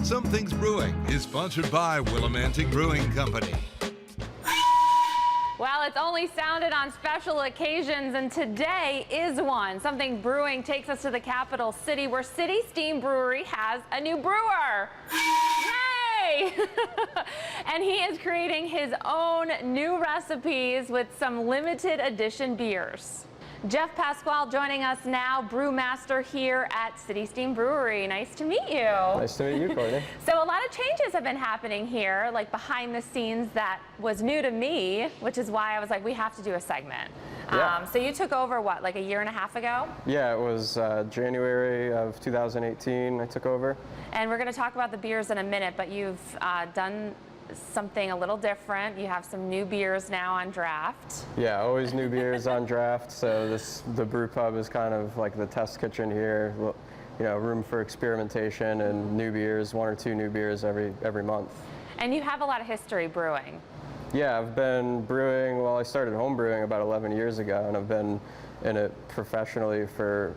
Something's Brewing is sponsored by Willimantic Brewing Company. Well, it's only sounded on special occasions, and today is one. Something Brewing takes us to the capital city, where City Steam Brewery has a new brewer. Yay! And he is creating his own new recipes with some limited edition beers. Jeff Pasquale joining us now, brewmaster here at City Steam Brewery. Nice to meet you. Nice to meet you, Courtney. So a lot of changes have been happening here, like behind the scenes, that was new to me, which is why I was like, we have to do a segment. Yeah. So you took over, what, like a year and a half ago? Yeah, it was January of 2018 I took over. And we're going to talk about the beers in a minute, but you've done something a little different. You have some new beers now on draft. Yeah, always new beers on draft. So the brew pub is kind of like the test kitchen here. You know, room for experimentation and new beers, one or two new beers every month. And you have a lot of history brewing. Yeah, I've been brewing. Well, I started home brewing about 11 years ago, and I've been in it professionally for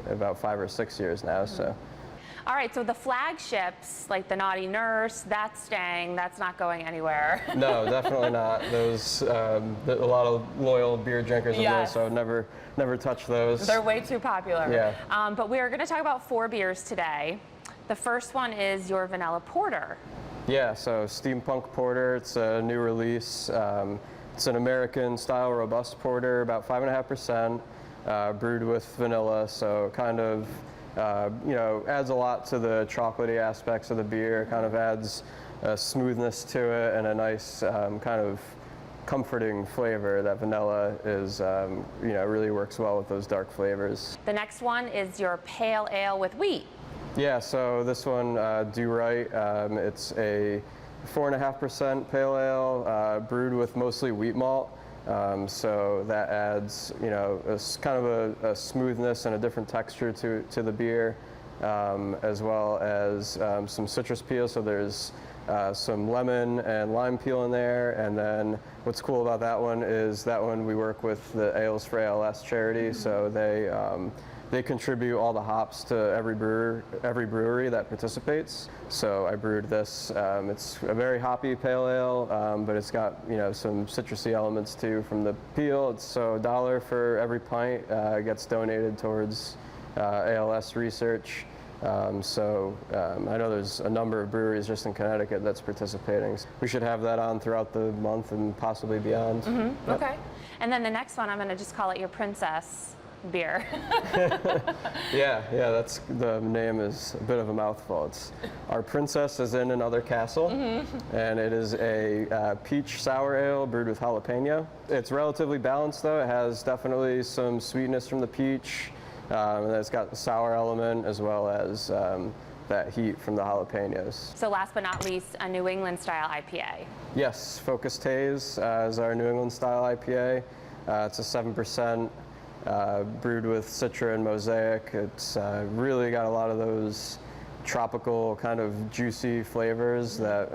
about 5 or 6 years now. So. All right, so the flagships, like the Naughty Nurse, that's staying, that's not going anywhere. No, definitely not. Those, a lot of loyal beer drinkers of those, so I would never touch those. They're way too popular. Yeah. But we are going to talk about 4 beers today. The first one is your Vanilla Porter. Yeah, so Steampunk Porter, it's a new release. It's an American style robust porter, about 5.5%, brewed with vanilla, so kind of you know, adds a lot to the chocolatey aspects of the beer, kind of adds a smoothness to it and a nice kind of comforting flavor. That vanilla is, you know, really works well with those dark flavors. The next one is your Pale Ale with wheat. Yeah, so this one, Do Right, it's a 4.5% pale ale, brewed with mostly wheat malt. So that adds, you know, kind of a smoothness and a different texture to the beer, as well as some citrus peel. So there's some lemon and lime peel in there. And then what's cool about that one is that one we work with the Ales for ALS charity. So they contribute all the hops to every brewery that participates. So I brewed this. It's a very hoppy pale ale, but it's got, you know, some citrusy elements too from the peel. It's so $1 for every pint gets donated towards ALS research. So I know there's a number of breweries just in Connecticut that's participating. We should have that on throughout the month and possibly beyond. Mm-hmm. Yep. Okay. And then the next one, I'm going to just call it your Princess beer. Yeah, that's, the name is a bit of a mouthful. It's Our Princess is in Another Castle, and it is a peach sour ale brewed with jalapeno. It's relatively balanced though. It has definitely some sweetness from the peach, and then it's got the sour element as well as that heat from the jalapenos. So last but not least, a New England style IPA. Yes, Focus Taze is our New England style IPA. It's a 7%. Brewed with Citra and Mosaic. It's really got a lot of those tropical kind of juicy flavors that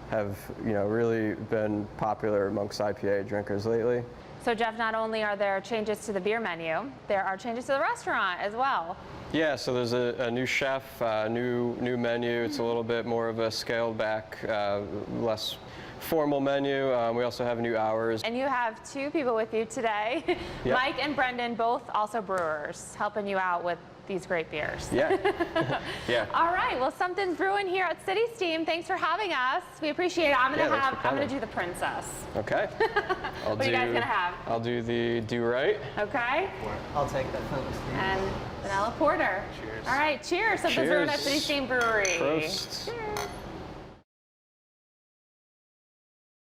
have, you know, really been popular amongst IPA drinkers lately. So Jeff, not only are there changes to the beer menu, there are changes to the restaurant as well. Yeah, so there's a new chef, new menu. It's a little bit more of a scaled back, less formal menu. We also have new hours. And you have 2 people with you today. Yep. Mike and Brendan, both also brewers, helping you out with these great beers. Yeah. Yeah. All right, well, something's brewing here at City Steam. Thanks for having us. We appreciate it. I'm gonna do the Princess. Okay. What are you guys gonna have? I'll do the Do Right. Okay. I'll take that Focus. And Vanilla Porter. Cheers. All right, cheers. Something's brewing at City Steam Brewery. Prost. Cheers.